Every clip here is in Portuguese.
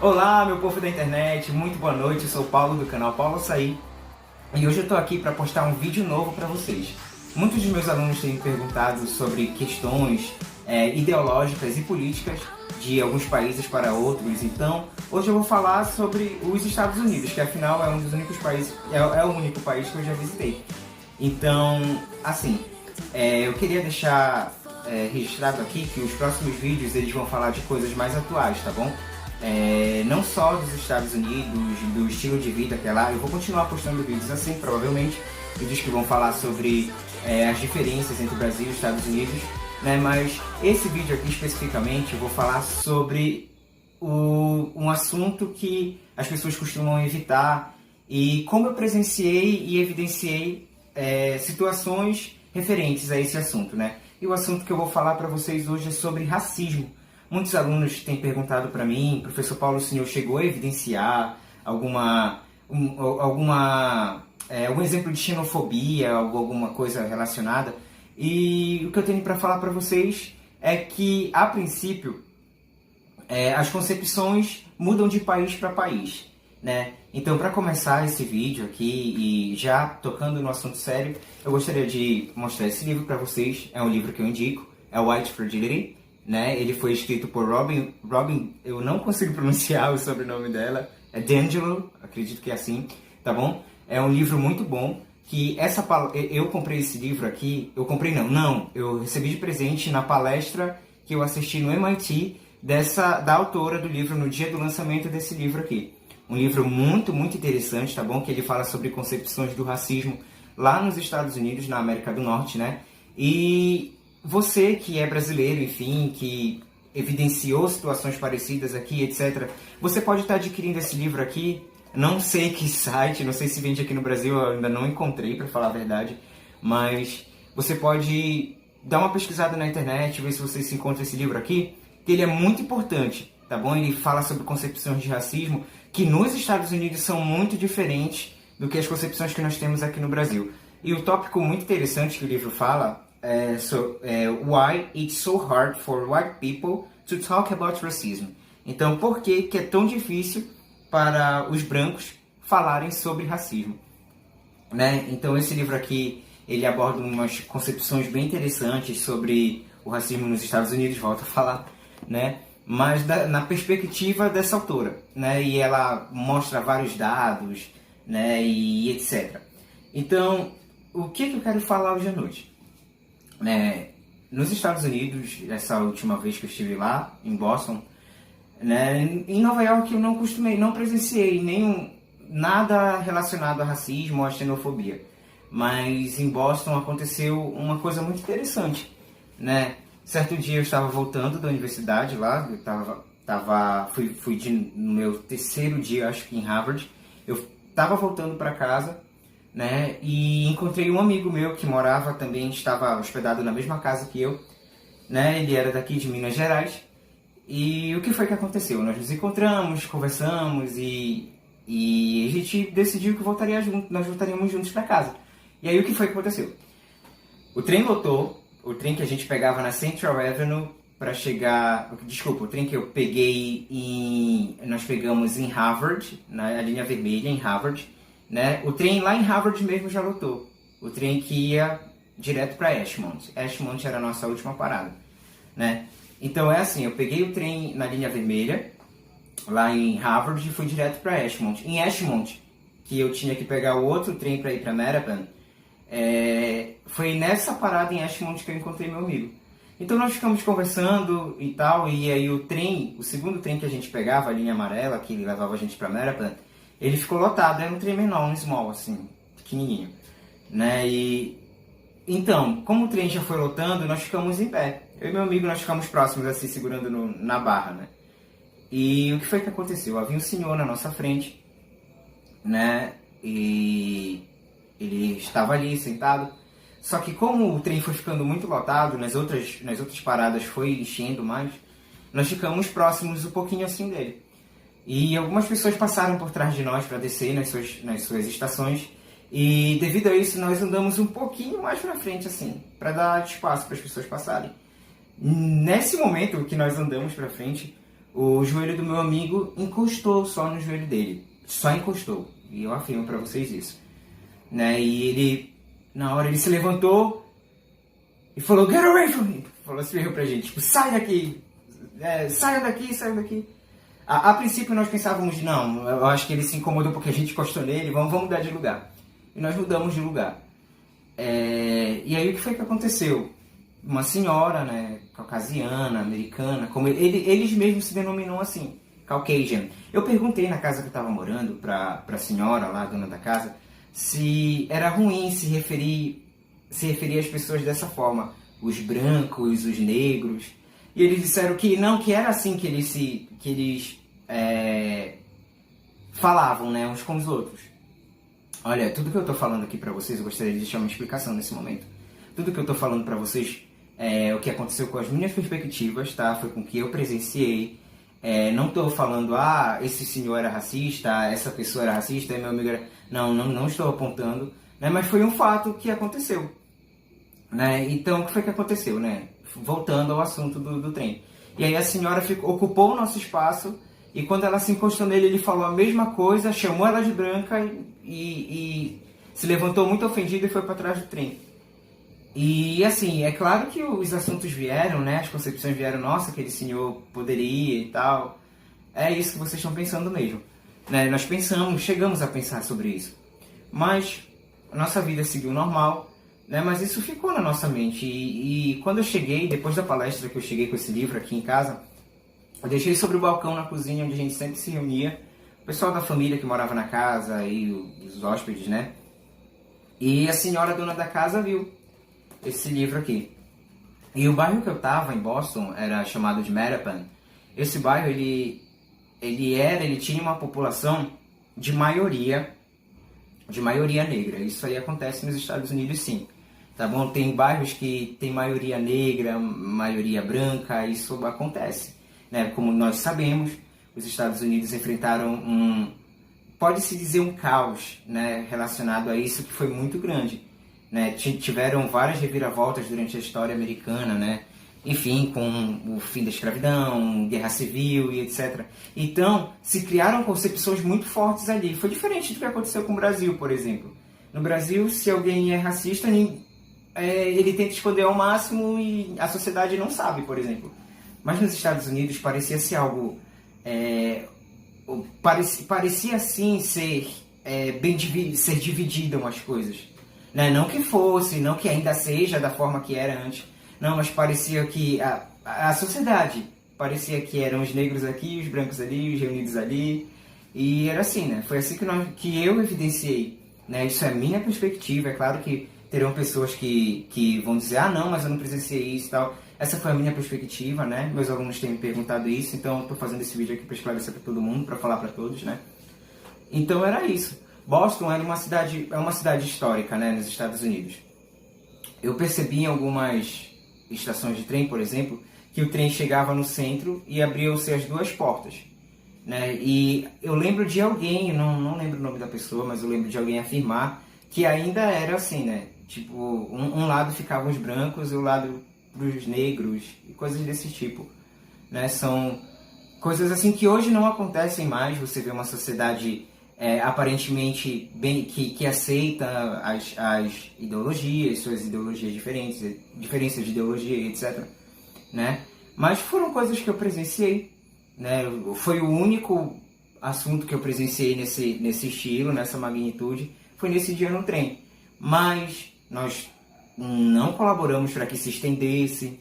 Olá, meu povo da internet, muito boa noite, eu sou o Paulo do canal Paulo Açaí e hoje eu estou aqui para postar um vídeo novo para vocês. Muitos dos meus alunos têm me perguntado sobre questões ideológicas e políticas de alguns países para outros, então hoje eu vou falar sobre os Estados Unidos, que afinal é um dos únicos países, é o único país que eu já visitei. Então, assim, eu queria deixar registrado aqui que os próximos vídeos eles vão falar de coisas mais atuais, tá bom? Não só dos Estados Unidos, do estilo de vida que é lá, eu vou continuar postando vídeos assim, provavelmente, vídeos que vão falar sobre as diferenças entre o Brasil e os Estados Unidos, né? Mas esse vídeo aqui especificamente eu vou falar sobre um assunto que as pessoas costumam evitar e como eu presenciei e evidenciei situações referentes a esse assunto, né? E o assunto que eu vou falar para vocês hoje é sobre racismo. Muitos alunos têm perguntado para mim, professor Paulo, o senhor chegou a evidenciar algum exemplo de xenofobia, alguma coisa relacionada? E o que eu tenho para falar para vocês é que, a princípio, as concepções mudam de país para país, né? Então, para começar esse vídeo aqui e já tocando no assunto sério, eu gostaria de mostrar esse livro para vocês. É um livro que eu indico, é White Fragility, né? Ele foi escrito por Robin, eu não consigo pronunciar o sobrenome dela, é D'Angelo, acredito que é assim, tá bom? É um livro muito bom, que eu comprei esse livro aqui, eu recebi de presente na palestra que eu assisti no MIT, da autora do livro, no dia do lançamento desse livro aqui. Um livro muito, muito interessante, tá bom? Que ele fala sobre concepções do racismo lá nos Estados Unidos, na América do Norte, né? E você que é brasileiro, enfim, que evidenciou situações parecidas aqui, etc., você pode estar adquirindo esse livro aqui. Não sei que site, não sei se vende aqui no Brasil, eu ainda não encontrei, para falar a verdade, mas você pode dar uma pesquisada na internet, ver se você se encontra esse livro aqui, que ele é muito importante, tá bom? Ele fala sobre concepções de racismo que nos Estados Unidos são muito diferentes do que as concepções que nós temos aqui no Brasil. E o tópico muito interessante que o livro fala Why it's so hard for white people to talk about racism. Então, por que é tão difícil para os brancos falarem sobre racismo, né? Então, esse livro aqui, ele aborda umas concepções bem interessantes sobre o racismo nos Estados Unidos, volto a falar, né? Mas na perspectiva dessa autora, né? E ela mostra vários dados, né? E etc. Então, o que eu quero falar hoje à noite? Nos Estados Unidos, essa última vez que eu estive lá, em Boston, né, em Nova York eu não presenciei nada relacionado a racismo ou a xenofobia. Mas em Boston aconteceu uma coisa muito interessante, né? Certo dia eu estava voltando da universidade lá, fui no meu terceiro dia, acho que em Harvard. Eu estava voltando para casa, né? E encontrei um amigo meu que estava hospedado na mesma casa que eu, né? Ele era daqui de Minas Gerais. E o que foi que aconteceu? Nós nos encontramos, conversamos e a gente decidiu que nós voltaríamos juntos para casa. E aí o que foi que aconteceu? O trem lotou, o trem que a gente pegava na Central Avenue para chegar... Desculpa, o trem que eu peguei nós pegamos em Harvard, na linha vermelha em Harvard, né? O trem lá em Harvard mesmo já lotou. O trem que ia direto para Ashmont. Ashmont era a nossa última parada, né? Então é assim, eu peguei o trem na linha vermelha, lá em Harvard, e fui direto para Ashmont. Em Ashmont, que eu tinha que pegar o outro trem para ir para Mattapan, foi nessa parada em Ashmont que eu encontrei meu amigo. Então nós ficamos conversando e tal, e aí o segundo trem que a gente pegava, a linha amarela, que levava a gente para Mattapan, ele ficou lotado, era um trem menor, um small, assim, pequenininho, né? Então, como o trem já foi lotando, nós ficamos em pé. Eu e meu amigo, nós ficamos próximos, assim, segurando na barra, né? E o que foi que aconteceu? Havia um senhor na nossa frente, né? E ele estava ali, sentado. Só que como o trem foi ficando muito lotado, nas outras paradas foi enchendo mais, nós ficamos próximos um pouquinho assim dele. E algumas pessoas passaram por trás de nós para descer nas suas estações. E devido a isso, nós andamos um pouquinho mais para frente, assim, para dar espaço para as pessoas passarem. Nesse momento que nós andamos para frente, o joelho do meu amigo encostou só no joelho dele. Só encostou. E eu afirmo pra vocês isso. Né? E ele, na hora, ele se levantou e falou, get away from me! Falou assim pra gente, tipo, sai daqui! Saia daqui, saia daqui! A princípio nós pensávamos, não, eu acho que ele se incomodou porque a gente encostou nele, vamos mudar de lugar. E nós mudamos de lugar. E aí o que foi que aconteceu? Uma senhora, né, caucasiana, americana, como eles mesmos se denominam assim, Caucasian. Eu perguntei na casa que eu estava morando pra senhora lá, dona da casa, se era ruim se referir às pessoas dessa forma, os brancos, os negros. E eles disseram que não, que era assim que eles falavam, né, uns com os outros. Olha, tudo que eu estou falando aqui para vocês, eu gostaria de deixar uma explicação nesse momento. Tudo que eu estou falando para vocês é o que aconteceu com as minhas perspectivas, tá? Foi com o que eu presenciei. Não estou falando, esse senhor era racista, essa pessoa era racista, meu amigo era... Não estou apontando, né? Mas foi um fato que aconteceu. Né? Então, o que foi que aconteceu, né? Voltando ao assunto do trem. E aí a senhora ocupou o nosso espaço e quando ela se encostou nele, ele falou a mesma coisa, chamou ela de branca e se levantou muito ofendido e foi para trás do trem. E assim, é claro que os assuntos vieram, né? As concepções vieram, nossa, aquele senhor poderia e tal. É isso que vocês estão pensando mesmo. Né? Nós chegamos a pensar sobre isso. Mas a nossa vida seguiu normal. Né, mas isso ficou na nossa mente e quando eu cheguei, depois da palestra que eu cheguei com esse livro aqui em casa, eu deixei sobre o balcão na cozinha onde a gente sempre se reunia, o pessoal da família que morava na casa e os hóspedes, né? E a senhora dona da casa viu esse livro aqui. E o bairro que eu estava, em Boston, era chamado de Mattapan. Esse bairro, ele tinha uma população de maioria negra. Isso aí acontece nos Estados Unidos, sim. Tá bom? Tem bairros que tem maioria negra, maioria branca, isso acontece. Né? Como nós sabemos, os Estados Unidos enfrentaram pode-se dizer um caos, né, relacionado a isso que foi muito grande. Né? Tiveram várias reviravoltas durante a história americana, né? Enfim, com o fim da escravidão, guerra civil e etc. Então, se criaram concepções muito fortes ali. Foi diferente do que aconteceu com o Brasil, por exemplo. No Brasil, se alguém é racista, ele tenta esconder ao máximo e a sociedade não sabe, por exemplo. Mas nos Estados Unidos parecia ser algo... parecia sim ser divididas as coisas. Né? Não que fosse, não que ainda seja da forma que era antes. Não, mas parecia que a sociedade parecia que eram os negros aqui, os brancos ali, os reunidos ali. E era assim, né? Foi assim que eu evidenciei. Né? Isso é a minha perspectiva. É claro que terão pessoas que vão dizer, não, mas eu não presenciei isso e tal. Essa foi a minha perspectiva, né? Meus alunos têm me perguntado isso, então eu estou fazendo esse vídeo aqui para esclarecer para todo mundo, para falar para todos, né? Então era isso. Boston é uma cidade histórica, né, nos Estados Unidos. Eu percebi em algumas estações de trem, por exemplo, que o trem chegava no centro e abriam-se as duas portas. Né? E eu lembro de alguém, não lembro o nome da pessoa, mas eu lembro de alguém afirmar que ainda era assim, né? Tipo, um lado ficavam os brancos e o lado dos negros, e coisas desse tipo. Né? São coisas assim que hoje não acontecem mais. Você vê uma sociedade aparentemente bem, que aceita as ideologias, suas ideologias diferentes, diferenças de ideologia, etc. Né? Mas foram coisas que eu presenciei. Né? Foi o único assunto que eu presenciei nesse estilo, nessa magnitude, foi nesse dia no trem. Mas nós não colaboramos para que se estendesse,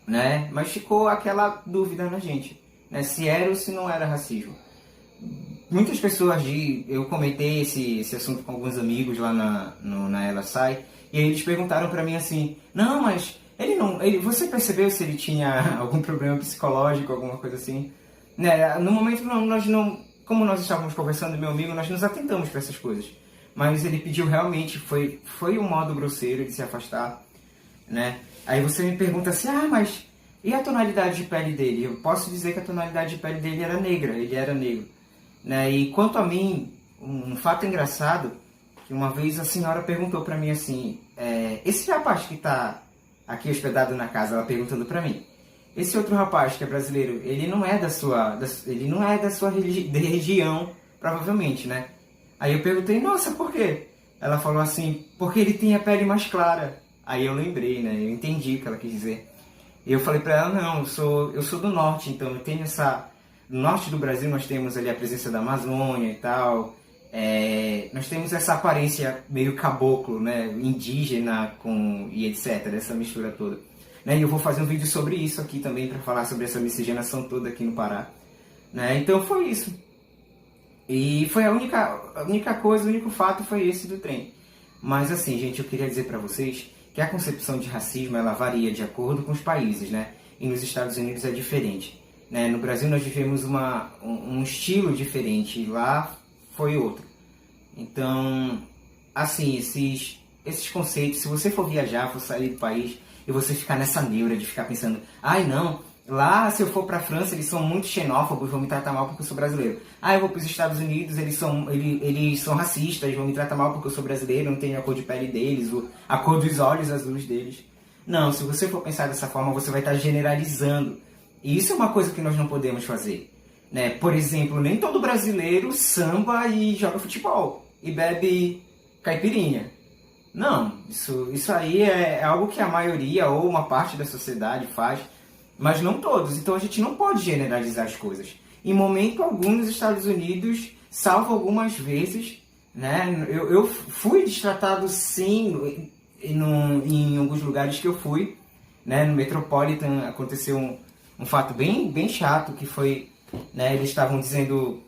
né? Mas ficou aquela dúvida na gente, né? Se era ou se não era racismo. Muitas pessoas, eu comentei esse assunto com alguns amigos lá na Ela Sai, e aí eles perguntaram para mim assim, não, mas você percebeu se ele tinha algum problema psicológico, alguma coisa assim? Né? No momento, como nós estávamos conversando, meu amigo, nós nos atentamos para essas coisas. Mas ele pediu realmente, foi um modo grosseiro de se afastar. Né? Aí você me pergunta assim, mas e a tonalidade de pele dele? Eu posso dizer que a tonalidade de pele dele era negra, ele era negro. Né? E quanto a mim, um fato engraçado, que uma vez a senhora perguntou para mim assim, esse rapaz que está aqui hospedado na casa, ela perguntando para mim, esse outro rapaz que é brasileiro, ele não é ele não é da sua região, provavelmente, né? Aí eu perguntei, nossa, por quê? Ela falou assim, porque ele tem a pele mais clara. Aí eu lembrei, né? Eu entendi o que ela quis dizer. E eu falei pra ela, não, eu sou do norte, então eu tenho essa... No norte do Brasil nós temos ali a presença da Amazônia e tal. Nós temos essa aparência meio caboclo, né? Indígena e etc. Essa mistura toda. Né? E eu vou fazer um vídeo sobre isso aqui também, para falar sobre essa miscigenação toda aqui no Pará. Né? Então foi isso. E foi a única coisa, o único fato foi esse do trem. Mas assim, gente, eu queria dizer para vocês que a concepção de racismo ela varia de acordo com os países, né? E nos Estados Unidos é diferente. Né? No Brasil nós vivemos um estilo diferente e lá foi outro. Então, assim, esses conceitos, se você for viajar, for sair do país e você ficar nessa neura de ficar pensando, ai não, lá se eu for pra França eles são muito xenófobos, vão me tratar mal porque eu sou brasileiro. Ah, eu vou pros Estados Unidos, eles são racistas, vão me tratar mal porque eu sou brasileiro, não tenho a cor de pele deles, a cor dos olhos azuis deles. Não, se você for pensar dessa forma, você vai estar generalizando. E isso é uma coisa que nós não podemos fazer. Né? Por exemplo, nem todo brasileiro samba e joga futebol e bebe caipirinha. Não, isso aí é algo que a maioria ou uma parte da sociedade faz, mas não todos. Então a gente não pode generalizar as coisas. Em momento algum nos Estados Unidos, salvo algumas vezes, né, eu fui destratado sim em alguns lugares que eu fui. Né, no Metropolitan aconteceu um fato bem chato, que foi, né, eles estavam dizendo,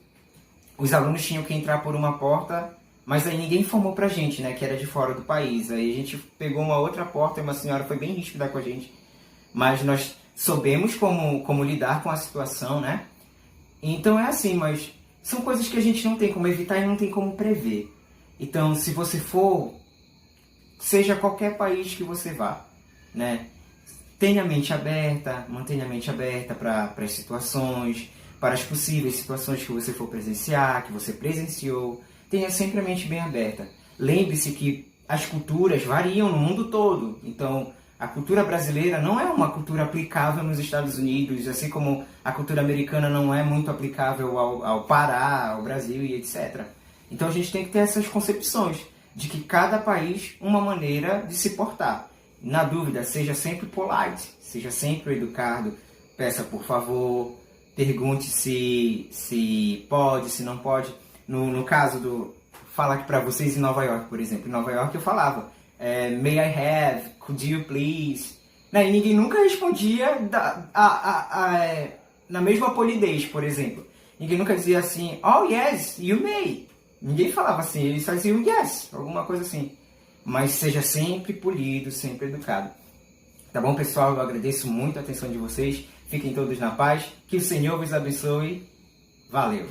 os alunos tinham que entrar por uma porta, mas aí ninguém informou pra gente, né, que era de fora do país. Aí a gente pegou uma outra porta e uma senhora foi bem ríspida com a gente. Mas nós soubemos como lidar com a situação, né? Então é assim, mas são coisas que a gente não tem como evitar e não tem como prever. Então, se você for, seja qualquer país que você vá, né? Tenha a mente aberta, mantenha a mente aberta para as situações, para as possíveis situações que você for presenciar, que você presenciou. Tenha sempre a mente bem aberta. Lembre-se que as culturas variam no mundo todo. Então, a cultura brasileira não é uma cultura aplicável nos Estados Unidos, assim como a cultura americana não é muito aplicável ao Pará, ao Brasil e etc. Então, a gente tem que ter essas concepções de que cada país uma maneira de se portar. Na dúvida, seja sempre polite, seja sempre educado, peça por favor, pergunte se pode, se não pode. No caso do... Falar aqui para vocês em Nova York, por exemplo. Em Nova York eu falava, may I have, could you please? Né? E ninguém nunca respondia na mesma polidez, por exemplo. Ninguém nunca dizia assim, oh yes, you may. Ninguém falava assim, eles faziam yes, alguma coisa assim. Mas seja sempre polido, sempre educado. Tá bom, pessoal? Eu agradeço muito a atenção de vocês. Fiquem todos na paz. Que o Senhor vos abençoe. Valeu!